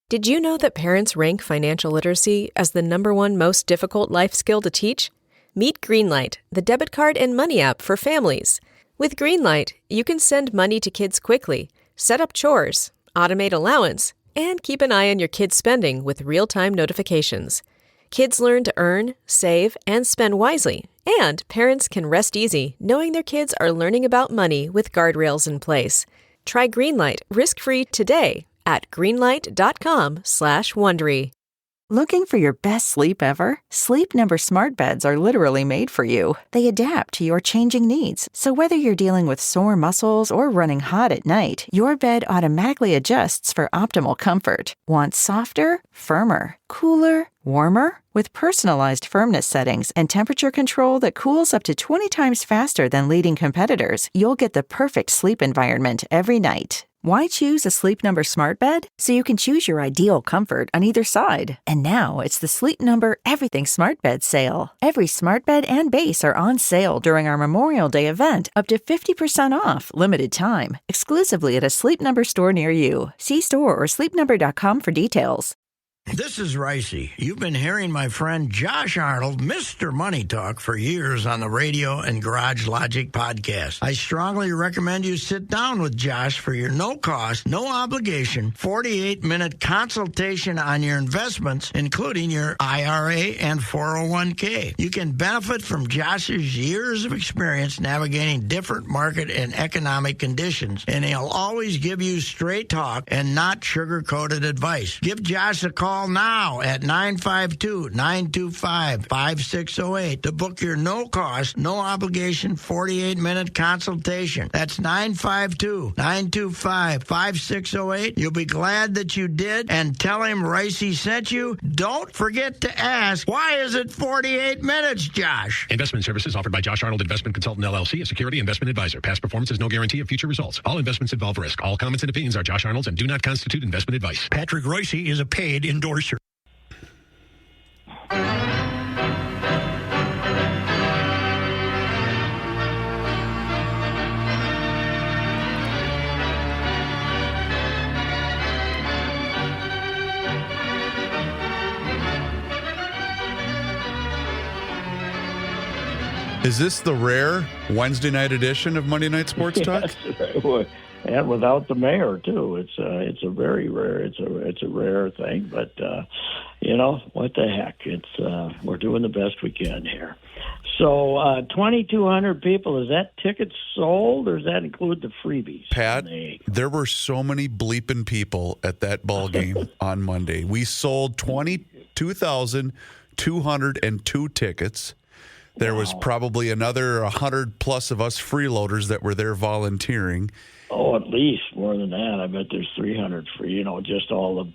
Did you know that parents rank financial literacy as the #1 most difficult life skill to teach? Meet Greenlight, the debit card and money app for families. With Greenlight, you can send money to kids quickly, set up chores, automate allowance, and keep an eye on your kids' spending with real-time notifications. Kids learn to earn, save, and spend wisely, and parents can rest easy knowing their kids are learning about money with guardrails in place. Try Greenlight risk-free today at greenlight.com/Wondery. Looking for your best sleep ever? Sleep Number smart beds are literally made for you. They adapt to your changing needs. So whether you're dealing with sore muscles or running hot at night, your bed automatically adjusts for optimal comfort. Want softer, firmer, cooler, warmer? With personalized firmness settings and temperature control that cools up to 20 times faster than leading competitors, you'll get the perfect sleep environment every night. Why choose a Sleep Number smart bed? So you can choose your ideal comfort on either side. And now it's the Sleep Number Everything Smart Bed sale. Every smart bed and base are on sale during our Memorial Day event, up to 50% off, limited time, exclusively at a Sleep Number store near you. See store or sleepnumber.com for details. This is Reusse. You've been hearing my friend Josh Arnold, Mr. Money Talk, for years on the radio and Garage Logic podcast. I strongly recommend you sit down with Josh for your no-cost, no-obligation, 48-minute consultation on your investments, including your IRA and 401k. You can benefit from Josh's years of experience navigating different market and economic conditions, and he'll always give you straight talk and not sugar-coated advice. Give Josh a call now at 952-925-5608 to book your no-cost, no-obligation 48-minute consultation. That's 952-925-5608. You'll be glad that you did, and tell him Reusse sent you. Don't forget to ask, why is it 48 minutes, Josh? Investment services offered by Josh Arnold Investment Consultant, LLC, a security investment advisor. Past performance is no guarantee of future results. All investments involve risk. All comments and opinions are Josh Arnold's and do not constitute investment advice. Patrick Reusse is a paid endorser. Is this the rare Wednesday night edition of Monday Night Sports Talk? Yes, and without the mayor too. It's a very rare. It's a rare thing, but what the heck? We're doing the best we can here. So 2,200 people. Is that tickets sold, or does that include the freebies? Pat, there were so many bleeping people at that ball game on Monday. We sold 22,202 tickets. There was probably another 100 plus of us freeloaders that were there volunteering. Oh, at least more than that. I bet there's 300 for just all the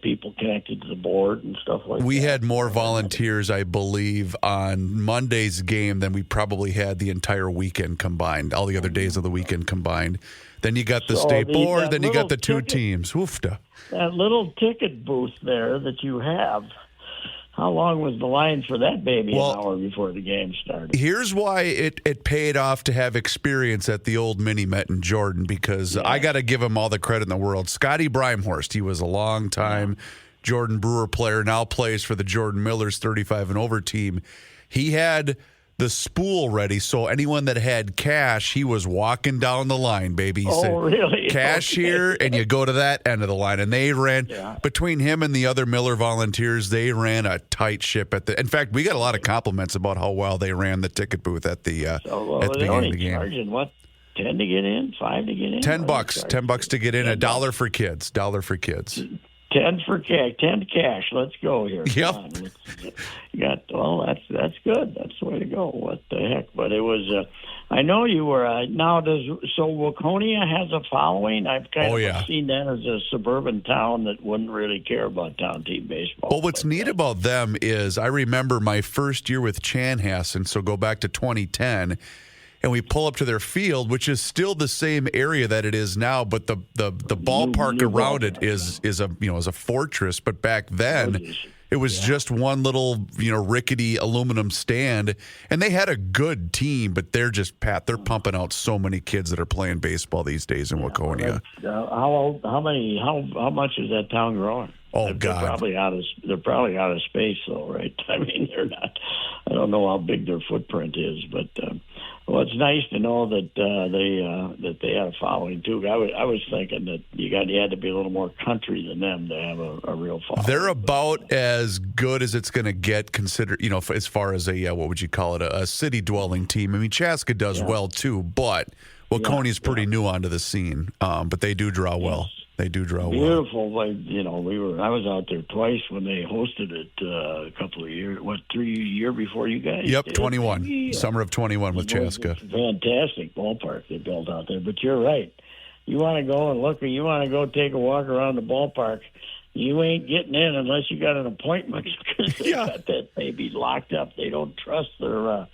people connected to the board and stuff like that. We had more volunteers, I believe, on Monday's game than we probably had the entire weekend combined, all the other days of the weekend combined. Then you got the state board, then you got the two teams. Woofda. That little ticket booth there that you have. How long was the line for that baby? An hour before the game started. Here's why it paid off to have experience at the old Mini-Met in Jordan, because I got to give him all the credit in the world. Scotty Brimehorst, he was a long-time Jordan Brewer player, now plays for the Jordan Millers 35 and over team. He had the spool ready, so anyone that had cash, he was walking down the line, baby. He said, really? Cash here, and you go to that end of the line. And they ran, between him and the other Miller volunteers, they ran a tight ship. In fact, we got a lot of compliments about how well they ran the ticket booth at the beginning of the game. Charging, what, 10 to get in, 5 to get in? $10 to get in, $1 for kids, $1 for kids. 10 for cash, 10 cash. Let's go here. Yep. That's good. That's the way to go. What the heck? But it was. I know you were. So Waconia has a following. I've kind of seen that as a suburban town that wouldn't really care about town team baseball. Well, what's neat about them is I remember my first year with Chanhassen. So go back to 2010. And we pull up to their field, which is still the same area that it is now, but the ballpark around it is a fortress. But back then, it was just one little rickety aluminum stand, and they had a good team. But they're pumping out so many kids that are playing baseball these days in Waconia. How much is that town growing? Oh, God. They're probably out of space, though, right? I mean, they're not. I don't know how big their footprint is, but well, it's nice to know that they have a following too. I was thinking that you had to be a little more country than them to have a real following. They're about as good as it's going to get, considered, as far as a what would you call it, a city dwelling team. I mean, Chaska does well too, but Waconie's pretty new onto the scene. But they do draw well. They do draw beautiful. Well. I was out there twice when they hosted it a couple of years. 3 year before you guys? Yep, 21. Summer of 21 with Chaska. It's a fantastic ballpark they built out there. But you're right. You want to go and look, or you want to go take a walk around the ballpark. You ain't getting in unless you got an appointment because they got that baby locked up. They don't trust their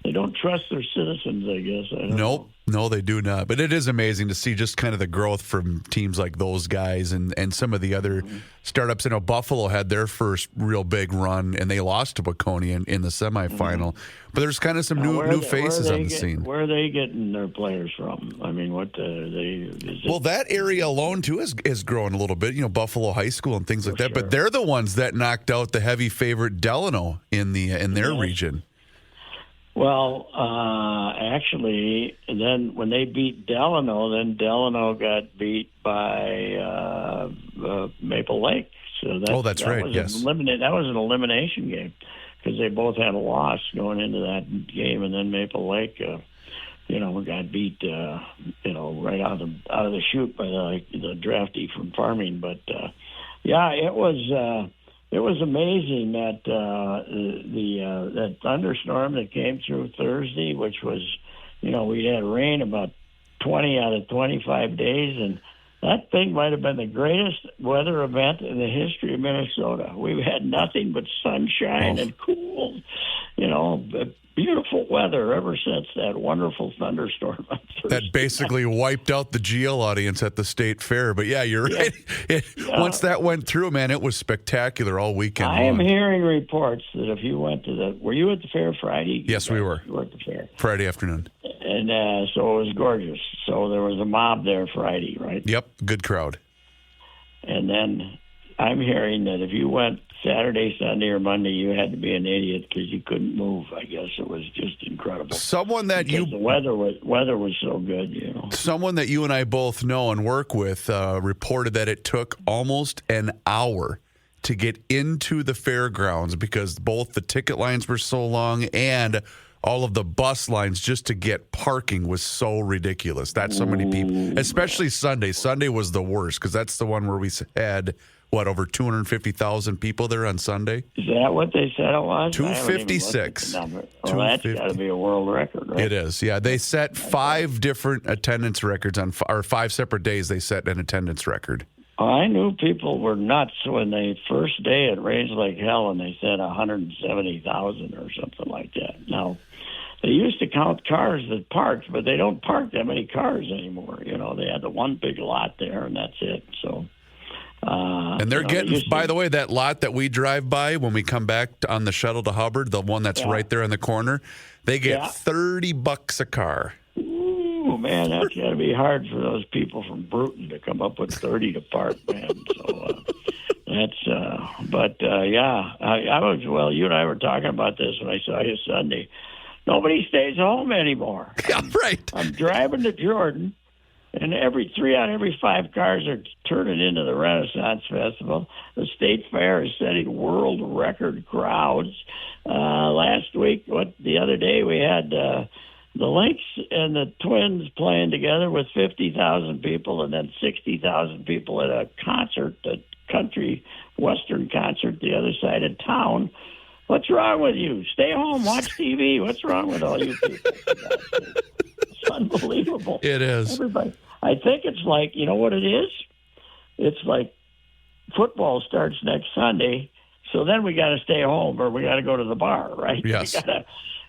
citizens, I guess. Nope. No, they do not. But it is amazing to see just kind of the growth from teams like those guys and some of the other startups. I know Buffalo had their first real big run, and they lost to Waconie in the semifinal. But there's kind of some new faces on the scene. Where are they getting their players from? I mean, Well, that area alone, too, is growing a little bit. Buffalo High School and things like that. Sure. But they're the ones that knocked out the heavy favorite Delano in their region. Well, actually, then when they beat Delano, then Delano got beat by Maple Lake. So that's right. Yes, that was an elimination game because they both had a loss going into that game, and then Maple Lake, got beat, right out of the chute by the draftee from Farming. But it was amazing that that thunderstorm that came through Thursday, which was, we had rain about 20 out of 25 days, and that thing might have been the greatest weather event in the history of Minnesota. We've had nothing but sunshine and cool, beautiful weather ever since that wonderful thunderstorm on Thursday. That basically wiped out the GL audience at the state fair. But yeah, you're right. Once that went through, man, it was spectacular all weekend long. I am hearing reports that if you went to were you at the fair Friday? Yes, we were. You were at the fair. Friday afternoon. And so it was gorgeous. So there was a mob there Friday, right? Yep, good crowd. And then I'm hearing that if you went Saturday, Sunday, or Monday, you had to be an idiot because you couldn't move. I guess it was just incredible. The weather was so good, Someone that you and I both know and work with reported that it took almost an hour to get into the fairgrounds because both the ticket lines were so long and all of the bus lines just to get parking was so ridiculous. That's so many people, especially Sunday. Sunday was the worst because that's the one where we had over 250,000 people there on Sunday? Is that what they said it was? 256. Well, that's got to be a world record, right? It is, yeah. They set 5 different attendance records or 5 separate days they set an attendance record. I knew people were nuts when the first day it rained like hell and they said 170,000 or something like that. Now, they used to count cars that parked, but they don't park that many cars anymore. They had the one big lot there and that's it, so... and they're getting, by the way, that lot that we drive by when we come back on the shuttle to Hubbard, the one that's right there in the corner, they get $30 a car. Ooh, man, that's got to be hard for those people from Bruton to come up with 30 to park, man. So you and I were talking about this when I saw you Sunday. Nobody stays home anymore. Yeah, right. I'm driving to Jordan. And 3 out of every 5 cars are turning into the Renaissance Festival. The State Fair is setting world record crowds. Last week, the other day, we had the Lynx and the Twins playing together with 50,000 people and then 60,000 people at a concert, a country western concert the other side of town. What's wrong with you? Stay home, watch TV. What's wrong with all you people? It's unbelievable. It is. Everybody. I think it's like, you know what it is? It's like football starts next Sunday, so then we got to stay home or we got to go to the bar, right? Yes.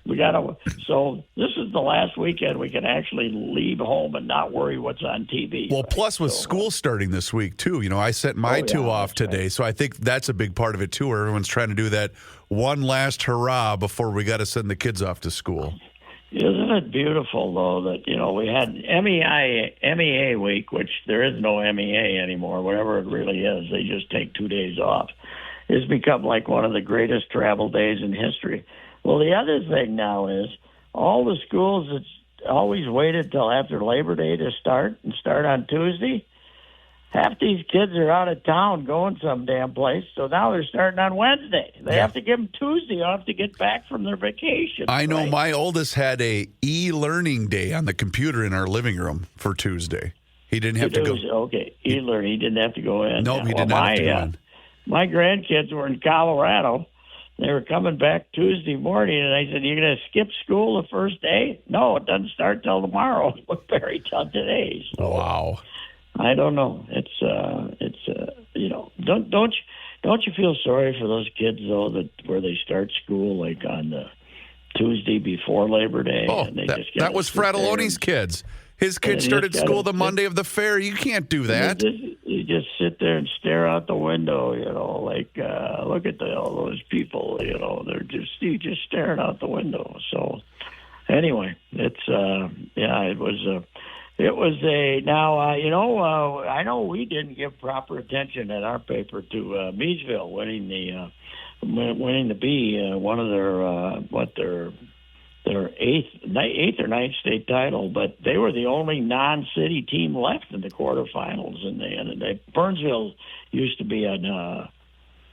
We got to. So this is the last weekend we can actually leave home and not worry what's on TV. Well, right? plus with school starting this week too, I sent my 2 off today, right. So I think that's a big part of it too. Where everyone's trying to do that one last hurrah before we got to send the kids off to school. Isn't it beautiful, though, that, we had MEA week, which there is no MEA anymore, whatever it really is. They just take 2 days off. It's become like one of the greatest travel days in history. Well, the other thing now is all the schools that always waited till after Labor Day to start on Tuesday, half these kids are out of town going some damn place, so now they're starting on Wednesday. They have to give them Tuesday off to get back from their vacation. I know my oldest had a e-learning day on the computer in our living room for Tuesday. He didn't have to go. Okay, e-learning. He didn't have to go in. No, he did not have to go in. My grandkids were in Colorado. They were coming back Tuesday morning, and I said, "You're going to skip school the first day?" No, it doesn't start till tomorrow. We're very tough today. So. Wow. I don't know. It's don't you feel sorry for those kids though where they start school like on the Tuesday before Labor Day? Oh, and they that was Fratelloni's kids. His kids started school the Monday of the fair. You can't do that. You just sit there and stare out the window, like look at all those people, they're you just staring out the window. So anyway, it's it was I know we didn't give proper attention at our paper to Meadville winning the B, one of their eighth or ninth state title, but they were the only non-city team left in the quarterfinals, and Burnsville used to be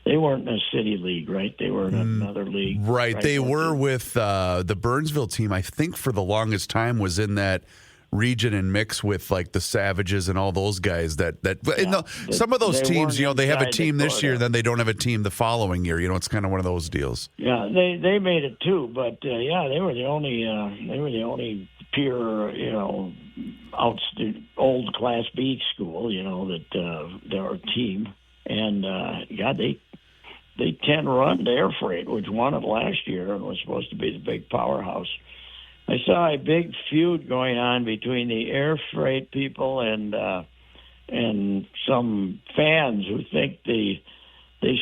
they weren't in a city league, right? They were in another league. Right. They were with the Burnsville team, I think for the longest time was in that region and mix with like the Savages and all those guys some of those teams, they have a team this year, then they don't have a team the following year. It's kind of one of those deals. Yeah, they made it too, but they were the only pure, old Class B school, that their team, and they 10-run air freight, which won it last year and was supposed to be the big powerhouse. I saw a big feud going on between the air freight people and some fans who think they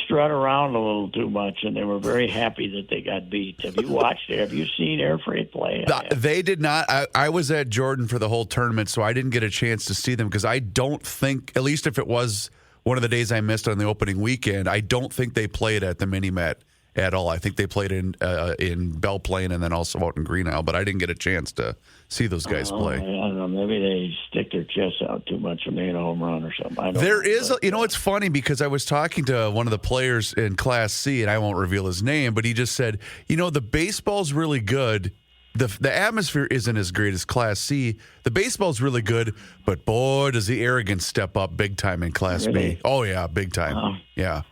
strut around a little too much, and they were very happy that they got beat. Have you watched it? Have you seen air freight play? They did not. I was at Jordan for the whole tournament, so I didn't get a chance to see them because I don't think, at least if it was one of the days I missed on the opening weekend, I don't think they played at the Mini-Met at all. I think they played in Belle Plaine and then also out in Green Isle, but I didn't get a chance to see those guys play. I don't know. Maybe they stick their chests out too much when they hit a home run or something. It's funny because I was talking to one of the players in Class C, and I won't reveal his name, but he just said, the baseball's really good. The atmosphere isn't as great as Class C. The baseball's really good, but boy, does the arrogance step up big time in Class B. Oh, yeah, big time. Yeah.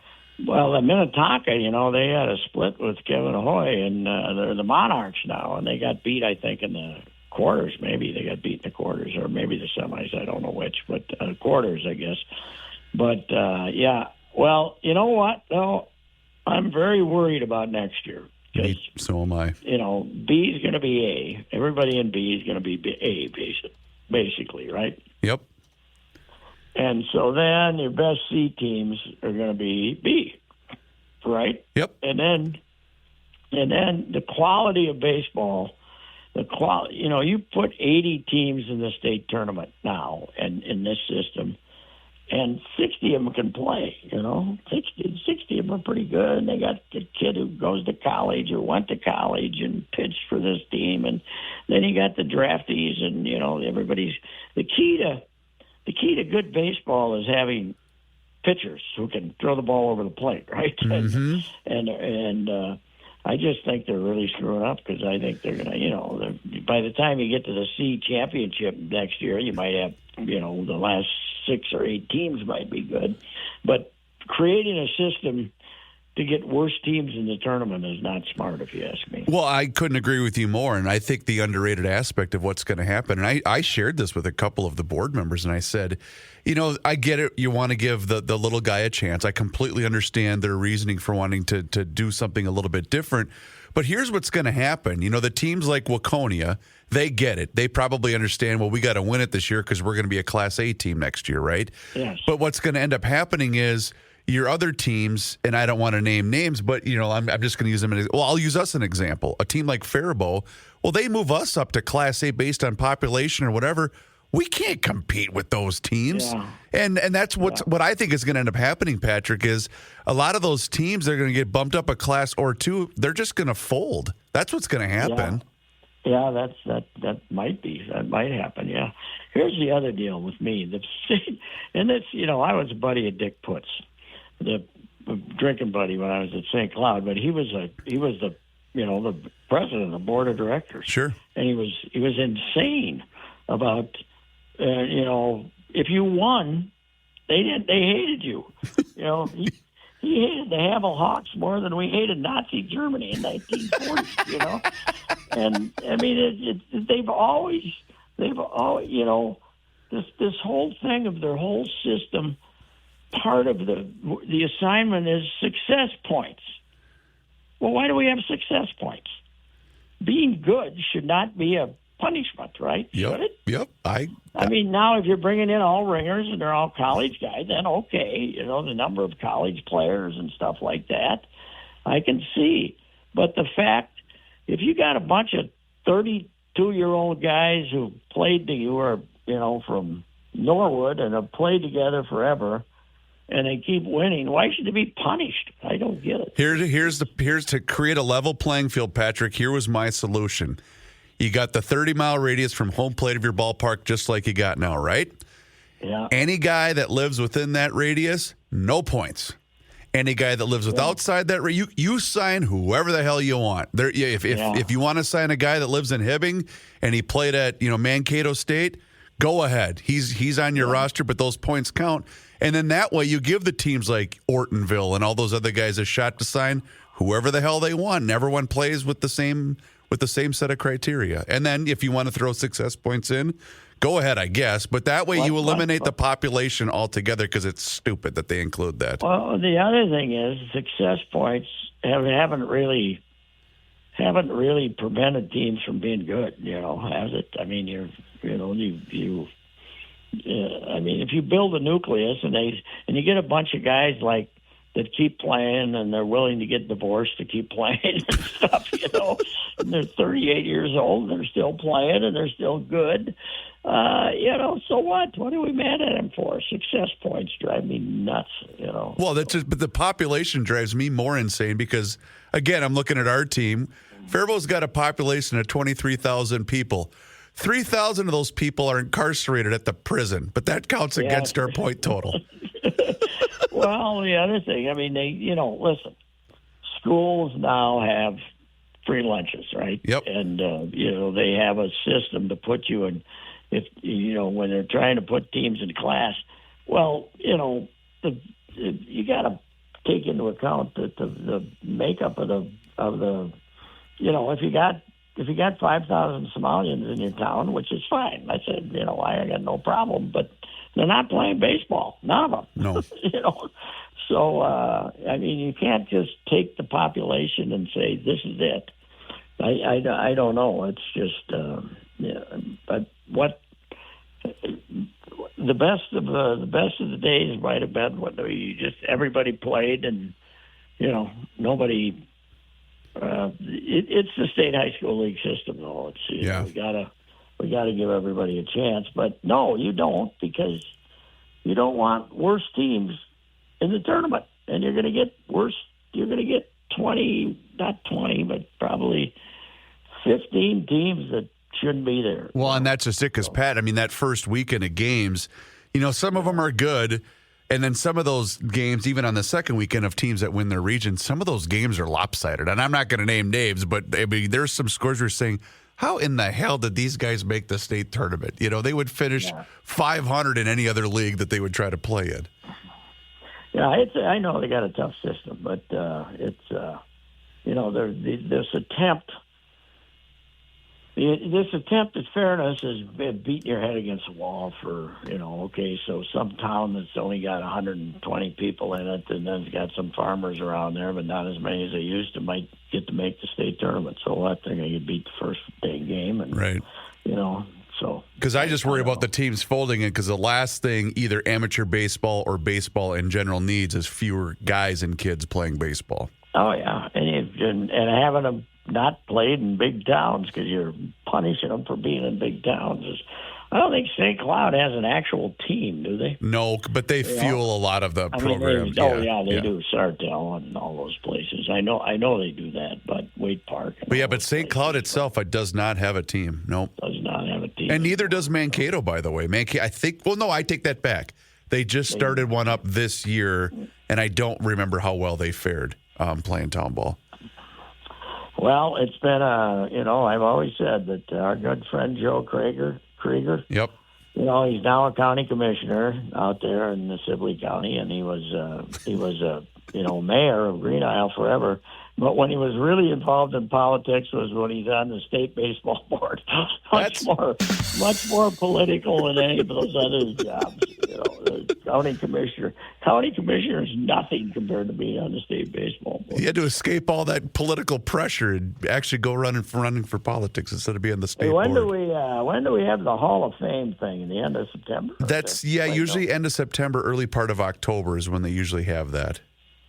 Well, the Minnetonka, they had a split with Kevin Hoy, and they're the Monarchs now, and they got beat, I think, in the quarters. Maybe they got beat in the quarters, or maybe the semis. I don't know which, but quarters, I guess. But, yeah. Well, you know what, though? I'm very worried about next year. So am I. B is going to be A. Everybody in B is going to be A, basically, right? Yep. And so then your best C teams are going to be B, right? Yep. And then the quality of baseball, you put 80 teams in the state tournament now, and in this system, and 60 of them can play. 60 of them are pretty good. And they got the kid who goes to college or went to college and pitched for this team, and then you got the draftees, and everybody's the key to good baseball is having pitchers who can throw the ball over the plate, right? Mm-hmm. And I just think they're really screwing up because I think they're going to, by the time you get to the C championship next year, you might have, the last 6 or 8 teams might be good. But creating a system to get worse teams in the tournament is not smart, if you ask me. Well, I couldn't agree with you more, and I think the underrated aspect of what's going to happen, and I shared this with a couple of the board members, and I said, I get it. You want to give the little guy a chance. I completely understand their reasoning for wanting to do something a little bit different, but here's what's going to happen. The teams like Waconia, they get it. They probably understand, well, we got to win it this year because we're going to be a Class A team next year, right? Yes. But what's going to end up happening is your other teams, and I don't want to name names, but I'm just going to use them. I'll use us as an example. A team like Faribault, well, they move us up to Class A based on population or whatever. We can't compete with those teams. Yeah. And that's what I think is going to end up happening, Patrick, is a lot of those teams that are going to get bumped up a class or two, they're just going to fold. That's what's going to happen. Yeah, that might be. That might happen, yeah. Here's the other deal with me. And this, I was a buddy of Dick Putz, the drinking buddy when I was at St. Cloud, but he was the president of the board of directors. Sure. And he was insane about if you won, they hated you. He hated the Havel Hawks more than we hated Nazi Germany in 1940. And I mean, they've always, this whole thing of their whole system. Part of the assignment is success points. Well, why do we have success points? Being good should not be a punishment, right? Yep. Should it? Yep. I mean, now if you're bringing in all ringers and they're all college guys, then okay, the number of college players and stuff like that, I can see. But the fact, if you got a bunch of 32-year-old guys who played to you or, from Norwood and have played together forever, and they keep winning, why should they be punished? I don't get it. Here's to create a level playing field, Patrick. Here was my solution. You got the 30-mile radius from home plate of your ballpark, just like you got now, right? Yeah. Any guy that lives within that radius, no points. Any guy that lives outside that radius, you sign whoever the hell you want. If you want to sign a guy that lives in Hibbing and he played at Mankato State, go ahead. He's on your roster, but those points count. And then that way you give the teams like Ortonville and all those other guys a shot to sign whoever the hell they want. And everyone plays with the same set of criteria. And then if you want to throw success points in, go ahead, I guess. But that way you eliminate the population altogether because it's stupid that they include that. Well, the other thing is success points haven't really prevented teams from being good, has it? I mean, if you build a nucleus and you get a bunch of guys like that keep playing and they're willing to get divorced to keep playing and stuff, and they're 38 years old and they're still playing and they're still good, so what? What are we mad at them for? Success points drive me nuts, Well, but the population drives me more insane because, again, I'm looking at our team. Faribault's got a population of 23,000 people. 3,000 of those people are incarcerated at the prison, but that counts against our point total. Well, the other thing, I mean, listen, schools now have free lunches, right? Yep. And, they have a system to put you in, when they're trying to put teams in class. Well, you got to take into account that the makeup of the if you got 5,000 Somalians in your town, which is fine. I said, I got no problem, but they're not playing baseball. None of them. No. So, I mean, you can't just take the population and say, this is it. I don't know. It's just, but what the best of the days might have been when everybody played and, nobody. It's the state high school league system, though. We gotta give everybody a chance. But no, you don't, because you don't want worse teams in the tournament, and you're going to get worse. You're going to get 20, not 20, but probably 15 teams that shouldn't be there. Well, and that's just it, because Pat, I mean, that first weekend of games, some of them are good. And then some of those games, even on the second weekend of teams that win their region, some of those games are lopsided. And I'm not going to name names, but I mean, there's some scores we're saying, how in the hell did these guys make the state tournament? They would finish 500 in any other league that they would try to play in. Yeah, I know they got a tough system, but this attempt. This attempt at fairness is beating your head against the wall for, so some town that's only got 120 people in it and then it's got some farmers around there, but not as many as they used to, might get to make the state tournament. So what? They're going to get beat the first day game. And, right. So because I just worry about the teams folding in, because the last thing either amateur baseball or baseball in general needs is fewer guys and kids playing baseball. Oh yeah, and having them not played in big towns because you're punishing them for being in big towns. I don't think St. Cloud has an actual team, do they? No, but they fuel a lot of the programs. They do. Sartell and all those places. I know they do that, but Wade Park. But St. Cloud itself does not have a team. Nope. Does not have a team. And neither does Mankato, by the way. I think, well, no, I take that back. They just started one up this year, and I don't remember how well they fared playing town ball. Well, it's been I've always said that our good friend Joe Krieger. Yep. He's now a county commissioner out there in the Sibley County, and he was mayor of Green Isle forever. But when he was really involved in politics was when he's on the state baseball board. Much more political than any of those other jobs. The county commissioner. County commissioner is nothing compared to being on the state baseball board. He had to escape all that political pressure and actually go running for politics instead of being on the state board. When do we have the Hall of Fame thing? In the end of September? Usually end of September, early part of October is when they usually have that.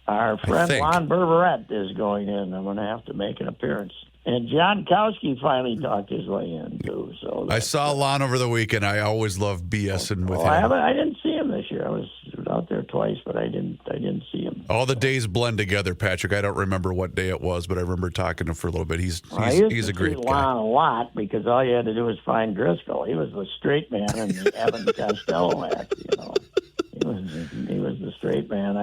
Our friend Lon Berberet is going in. I'm going to have to make an appearance. And John Kowski finally talked his way in, too. So I saw Lon over the weekend. I always love BSing with him. I didn't see him this year. I was out there twice, but I didn't see him. All the days blend together, Patrick. I don't remember what day it was, but I remember talking to him for a little bit. He's a great guy. Lon a lot because all you had to do was find Driscoll. He was the straight man in the Evan Costello act, He was the straight man.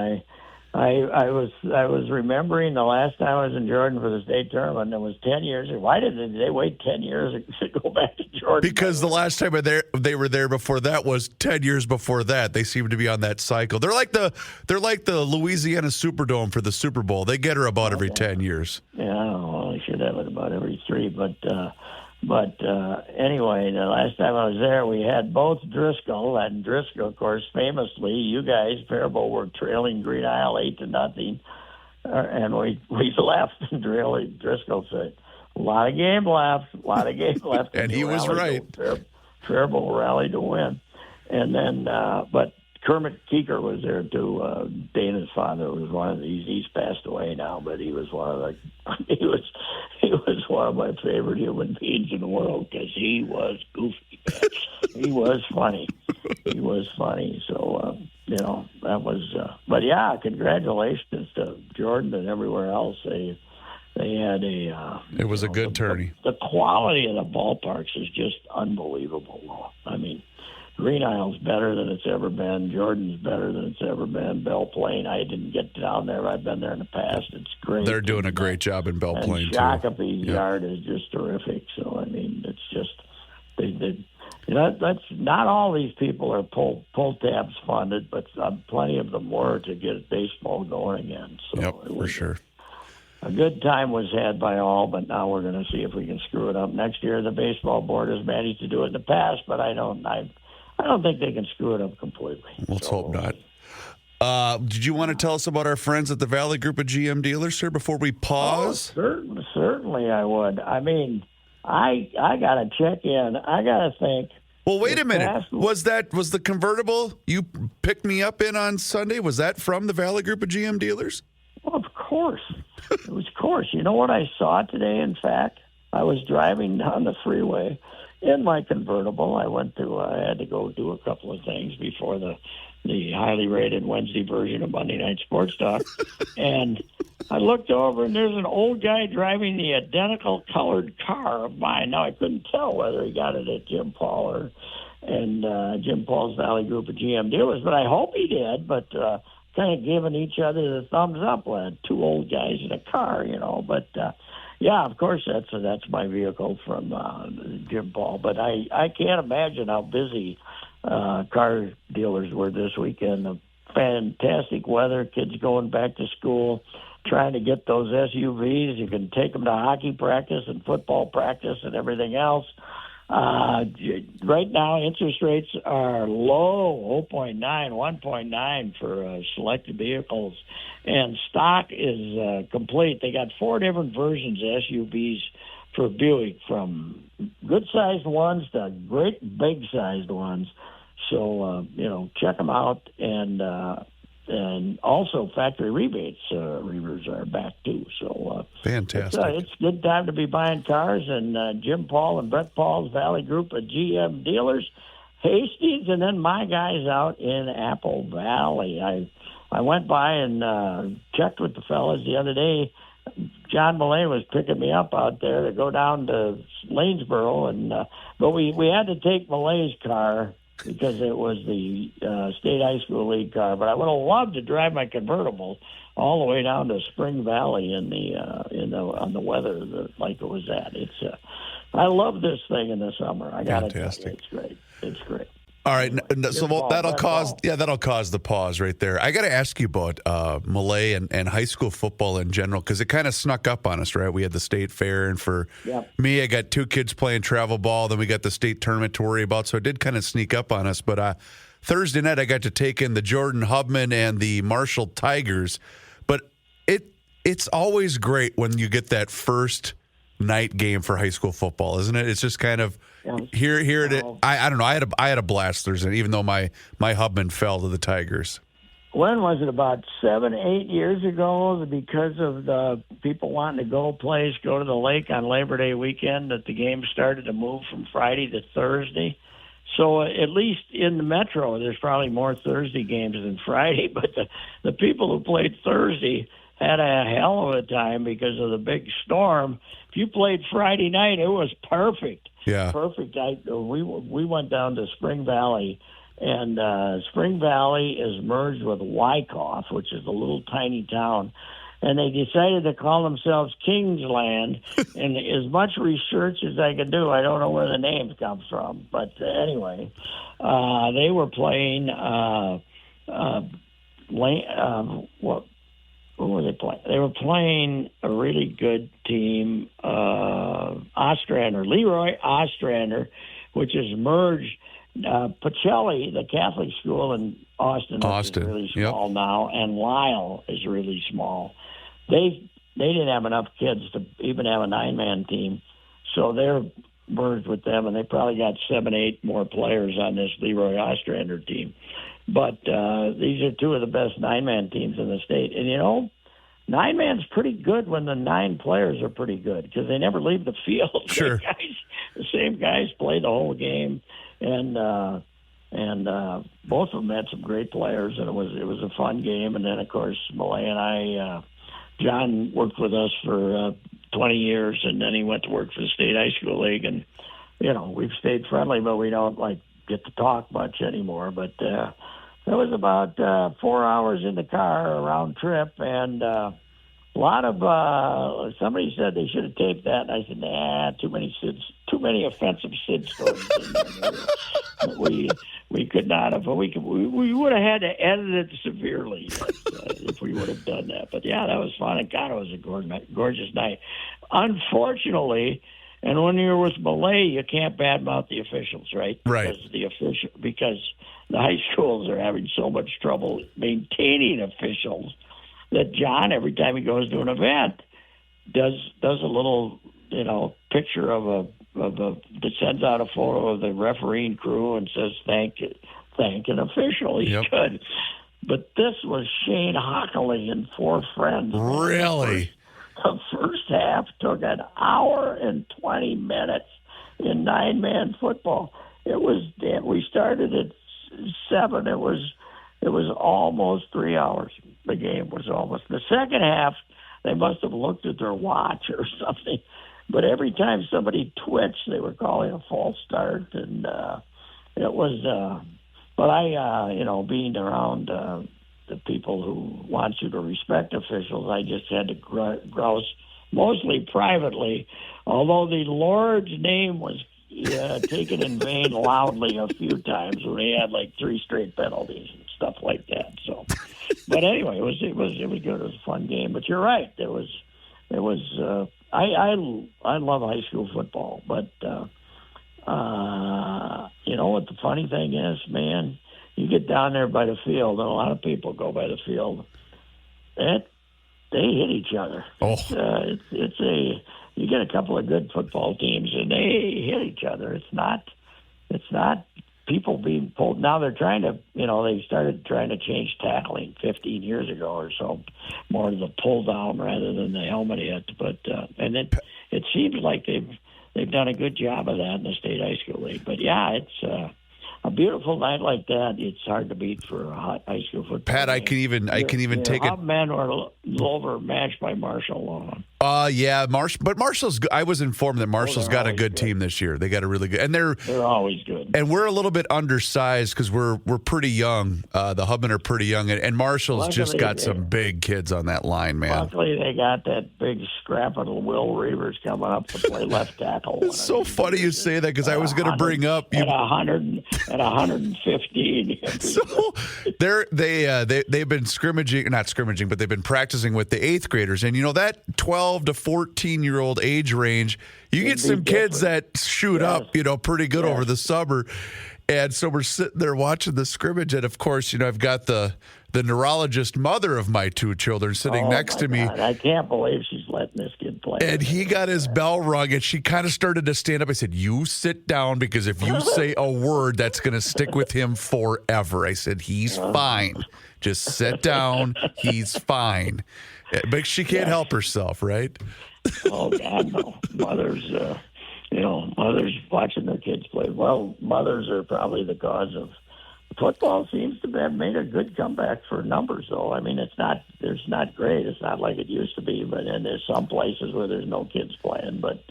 I was remembering the last time I was in Jordan for the state tournament. It was 10 years. Why did they wait 10 years to go back to Jordan? Because the last time they were there before that was 10 years before that. They seem to be on that cycle. They're like the Louisiana Superdome for the Super Bowl. They get her about every 10 years. Yeah, well, they should have it about every 3. But anyway, the last time I was there, we had both Driscoll, and Driscoll, of course, famously, you guys, Faribault, were trailing Green Isle 8-0, and we left, and Driscoll said, a lot of game left. And he was right. Faribault rallied to win. And then, but Kermit Keeker was there too. Dana's father was one of these. He's passed away now, but he was one of my favorite human beings in the world because he was goofy. He was funny. So that was. But yeah, congratulations to Jordan and everywhere else. They had a. It was a good tourney. The quality of the ballparks is just unbelievable. I mean. Green Isle's better than it's ever been. Jordan's better than it's ever been. Belle Plaine, I didn't get down there. I've been there in the past. It's great. They're doing a great job in Belle Plaine, too. Shakopee's yard is just terrific. So, I mean, it's just that's not all these people are pull tabs funded, but plenty of them were to get baseball going again. So for sure. A good time was had by all, but now we're going to see if we can screw it up next year. The baseball board has managed to do it in the past, but I don't think they can screw it up completely. Let's hope not. Did you want to tell us about our friends at the Valley Group of GM dealers, sir, before we pause? Oh, certainly I would. I mean, I got to check in. I got to think. Well, wait a minute. Was the convertible you picked me up in on Sunday, was that from the Valley Group of GM dealers? Well, of course. It was of course. You know what I saw today, in fact? I was driving down the freeway in my convertible. I had to go do a couple of things before the highly rated Wednesday version of Monday Night Sports Talk. And I looked over, and there's an old guy driving the identical colored car of mine. Now, I couldn't tell whether he got it at Jim Paul and Jim Paul's Valley Group of GM dealers, but I hope he did. But kind of giving each other the thumbs up with two old guys in a car, But yeah, of course, that's my vehicle from Jim Paul. But I can't imagine how busy car dealers were this weekend. The fantastic weather, kids going back to school, trying to get those SUVs. You can take them to hockey practice and football practice and everything else. Right now, interest rates are low, 0.9, 1.9 for selected vehicles, and stock is complete. They got 4 different versions of SUVs for Buick, from good-sized ones to great big-sized ones. So, check them out. And also factory rebates, Reuvers are back too. So fantastic. It's a good time to be buying cars. And Jim Paul and Brett Paul's Valley Group of GM dealers, Hastings, and then my guys out in Apple Valley. I went by and checked with the fellas the other day. John Millay was picking me up out there to go down to Lanesboro, and but we had to take Millay's car because it was the State High School League car. But I would have loved to drive my convertible all the way down to Spring Valley on the weather like it was at. I love this thing in the summer. I got to tell you, it's great. It's great. All right, so that'll cause the pause right there. I got to ask you about Millay and high school football in general, because it kind of snuck up on us, right? We had the state fair, and for me, I got 2 kids playing travel ball. Then we got the state tournament to worry about, so it did kind of sneak up on us. But Thursday night, I got to take in the Jordan Hubman and the Marshall Tigers. But it's always great when you get that first night game for high school football, isn't it? It's just kind of here it is. I don't know. I had a blast Thursday, even though my Hubman fell to the Tigers. When was it? About 7-8 years ago, because of the people wanting to go to the lake on Labor Day weekend, that the game started to move from Friday to Thursday. So at least in the metro, there's probably more Thursday games than Friday. But the people who played Thursday had a hell of a time because of the big storm. If you played Friday night, it was perfect. Yeah, perfect. We went down to Spring Valley, and Spring Valley is merged with Wyckoff, which is a little tiny town, and they decided to call themselves Kingsland. And as much research as I could do, I don't know where the names come from. But anyway, they were playing who were they playing? They were playing a really good team, Leroy Ostrander, which is merged. Pacelli, the Catholic school in Austin, is really small now, and Lyle is really small. They didn't have enough kids to even have a 9-man team, so they're merged with them, and they probably got 7-8 more players on this Leroy Ostrander team. But these are 2 of the best 9-man teams in the state. And, 9-man's pretty good when the 9 players are pretty good, because they never leave the field. Sure. The same guys play the whole game. And both of them had some great players, and it was a fun game. And then, of course, Millay and I, John worked with us for 20 years, and then he went to work for the State High School League. And, we've stayed friendly, but we don't, get to talk much anymore. But it was about 4 hours in the car, a round trip, and a lot of somebody said they should have taped that, and I said, nah, too many offensive Sid stories. we could not have. We would have had to edit it severely if we would have done that. But yeah, that was fun. And God, it was a gorgeous night. Unfortunately, and when you're with Millay, you can't badmouth the officials, right? Right. Because the high schools are having so much trouble maintaining officials that John, every time he goes to an event, does a little, picture that sends out a photo of the refereeing crew and says thank an official. He's good. But this was Shane Hockley and 4 friends. Really? The first half took an hour and 20 minutes in 9-man football. We started at 7. It was almost 3 hours. The game was almost. The second half, they must have looked at their watch or something. But every time somebody twitched, they were calling a false start, and it was. But I, being around the people who want you to respect officials, I just had to grouse, mostly privately. Although the Lord's name was taken in vain loudly a few times when he had 3 straight penalties and stuff like that. So, but anyway, it was good. It was a fun game. But you're right. It was. I love high school football, but what the funny thing is, man, you get down there by the field, and a lot of people go by the field. they hit each other. Oh. You get a couple of good football teams and they hit each other. It's not people being pulled. Now they're trying to, they started trying to change tackling 15 years ago or so, more to the pull down rather than the helmet hit. But and it seems like they've done a good job of that in the state high school league. But yeah, it's a beautiful night like that. It's hard to beat for a hot high school football. Pat, game. I can even take it. Men were overmatched by Marshall Lawn. Yeah, but Marshall's. I was informed that Marshall's got a good team this year. They got a really good, and they're always good. And we're a little bit undersized because we're pretty young. The Hubmen are pretty young, and Marshall's just got some big kids on that line, man. Luckily, they got that big scrap of Will Reuvers coming up to play left tackle. It's so funny you say that because I was going to bring up at 115. So they've been not scrimmaging, but they've been practicing with the 8th graders, and that 12 to 14-year-old age range, you get some kids that shoot up, pretty good over the summer. And so we're sitting there watching the scrimmage, and of course, I've got the neurologist mother of my 2 children sitting next to me. God, I can't believe she's letting this kid play. And he got his bell rung, and she kind of started to stand up. I said, "You sit down, because if you say a word, that's going to stick with him forever." I said, "He's fine. Just sit down. He's fine." But she can't help herself, right? Oh, God, no. Mothers watching their kids play. Well, mothers are probably the cause of football. Seems to have made a good comeback for numbers, though. I mean, it's not great. It's not like it used to be, and there's some places where there's no kids playing. But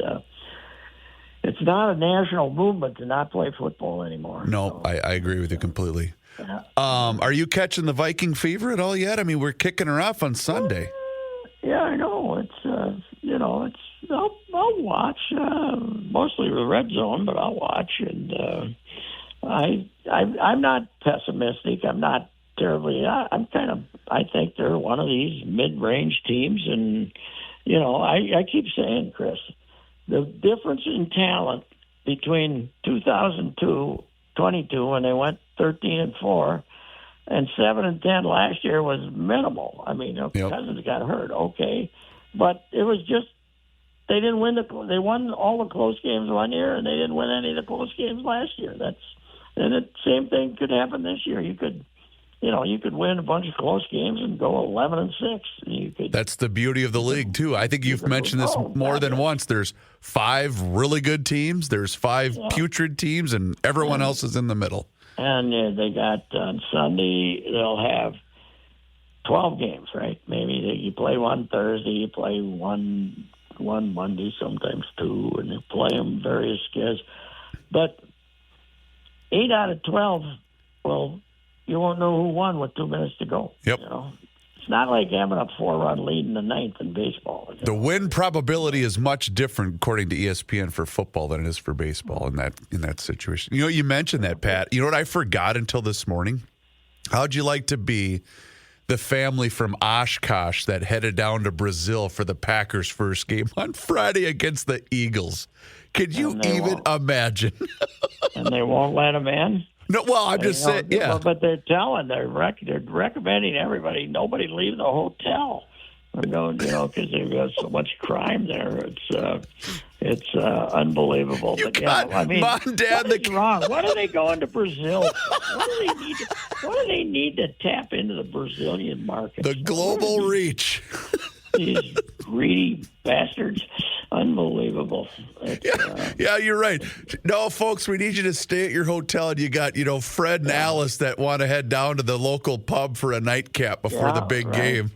it's not a national movement to not play football anymore. No, so. I agree with you completely. Yeah. Are you catching the Viking fever at all yet? I mean, we're kicking her off on Sunday. Yeah, I know. I'll watch mostly the red zone, but I'll watch, and I'm not pessimistic. I'm not terribly. I think they're one of these mid-range teams, and I keep saying, Chris, the difference in talent between 2022 when they went 13-4. And 7-10 last year was minimal. I mean, Cousins got hurt, okay, but it was just they didn't win they won all the close games one year, and they didn't win any of the close games last year. And the same thing could happen this year. You could win a bunch of close games and go 11-6. That's the beauty of the league too. I think you've mentioned this more than once. There's 5 really good teams. There's 5 putrid teams, and everyone else is in the middle. And they got on Sunday, they'll have 12 games, right? Maybe you play one Thursday, you play one Monday, sometimes 2, and you play them various schedules. But 8 out of 12, well, you won't know who won with 2 minutes to go. Yep. It's not like having a 4-run lead in the 9th in baseball. The win probability is much different, according to ESPN, for football than it is for baseball in that situation. You mentioned that, Pat. You know what I forgot until this morning? How'd you like to be the family from Oshkosh that headed down to Brazil for the Packers' first game on Friday against the Eagles? Could you even imagine? And they won't let them in? No, well, I'm just saying, yeah. But they're recommending everybody, nobody leave the hotel. Because they've got so much crime there. It's unbelievable. Mom, Dad, what's wrong? What are they going to Brazil? What do they need to tap into the Brazilian market? The global reach. These greedy bastards. Unbelievable. Yeah, you're right. No, folks, we need you to stay at your hotel, and you got, Fred and Alice that want to head down to the local pub for a nightcap before the big game.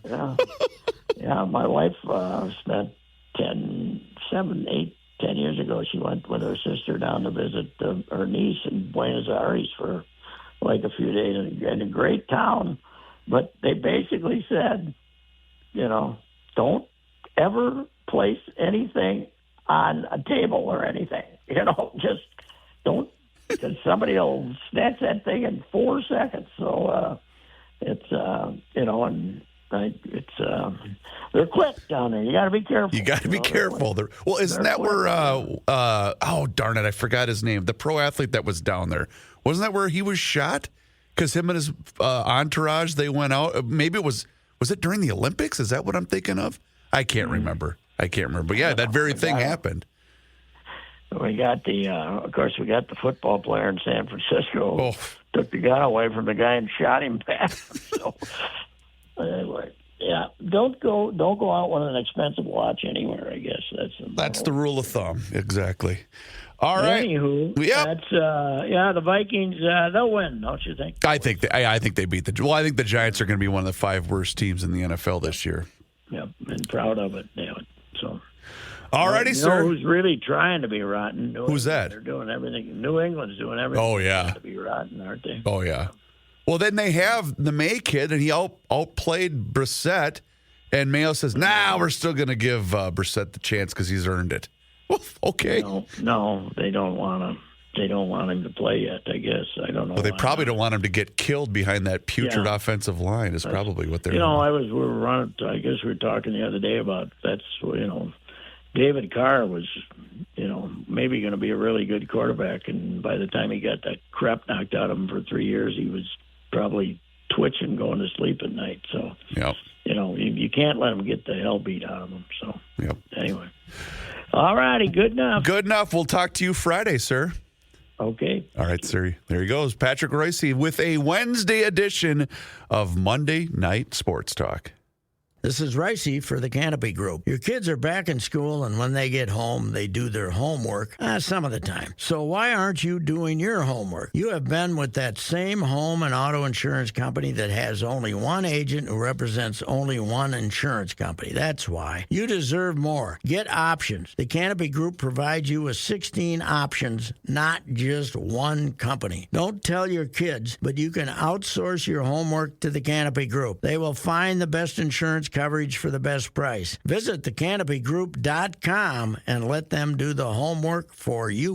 Yeah, my wife spent 10 years ago. She went with her sister down to visit her niece in Buenos Aires for like a few days in a great town. But they basically said, don't ever place anything on a table or anything. Just don't, because somebody will snatch that thing in 4 seconds. So it's they're quick down there. You got to be careful. You got to be careful. Well, isn't that where? Oh darn it! I forgot his name. The pro athlete that was down there. Wasn't that where he was shot? Because him and his entourage, they went out. Maybe it was Was it during the Olympics? Is that what I'm thinking of? I can't remember. But yeah, that very thing happened. We got of course, we got the football player in San Francisco. Took the gun away from the guy and shot him back. So anyway, yeah, don't go out with an expensive watch anywhere. I guess that's the rule of thumb. Exactly. All right. Anywho, that's the Vikings. They'll win, don't you think? I think they beat the. Well, I think the Giants are going to be one of the 5 worst teams in the NFL this year. Yep, and proud of it. Damn it. So. All righty, sir. Who's really trying to be rotten? Who's that? They're doing everything. New England's doing everything. Oh yeah. To be rotten, aren't they? Oh yeah. Well, then they have the May kid, and he outplayed Brissett, and Mayo says, "Nah, we're still going to give Brissett the chance because he's earned it." Well, okay. No, they don't want him. They don't want him to play yet. I guess I don't know. Well, they probably don't want him to get killed behind that putrid offensive line. Is probably what they're. We were running. I guess we were talking the other day about David Carr was, maybe going to be a really good quarterback, and by the time he got that crap knocked out of him for 3 years, he was probably twitching, going to sleep at night. So, you can't let him get the hell beat out of him. So, anyway. All righty, good enough. Good enough. We'll talk to you Friday, sir. Okay. All right, sir. There he goes. Patrick Reusse with a Wednesday edition of Monday Night Sports Talk. This is Ricey for the Canopy Group. Your kids are back in school, and when they get home, they do their homework some of the time. So why aren't you doing your homework? You have been with that same home and auto insurance company that has only one agent who represents only one insurance company. That's why. You deserve more. Get options. The Canopy Group provides you with 16 options, not just one company. Don't tell your kids, but you can outsource your homework to the Canopy Group. They will find the best insurance coverage for the best price. Visit thecanopygroup.com and let them do the homework for you.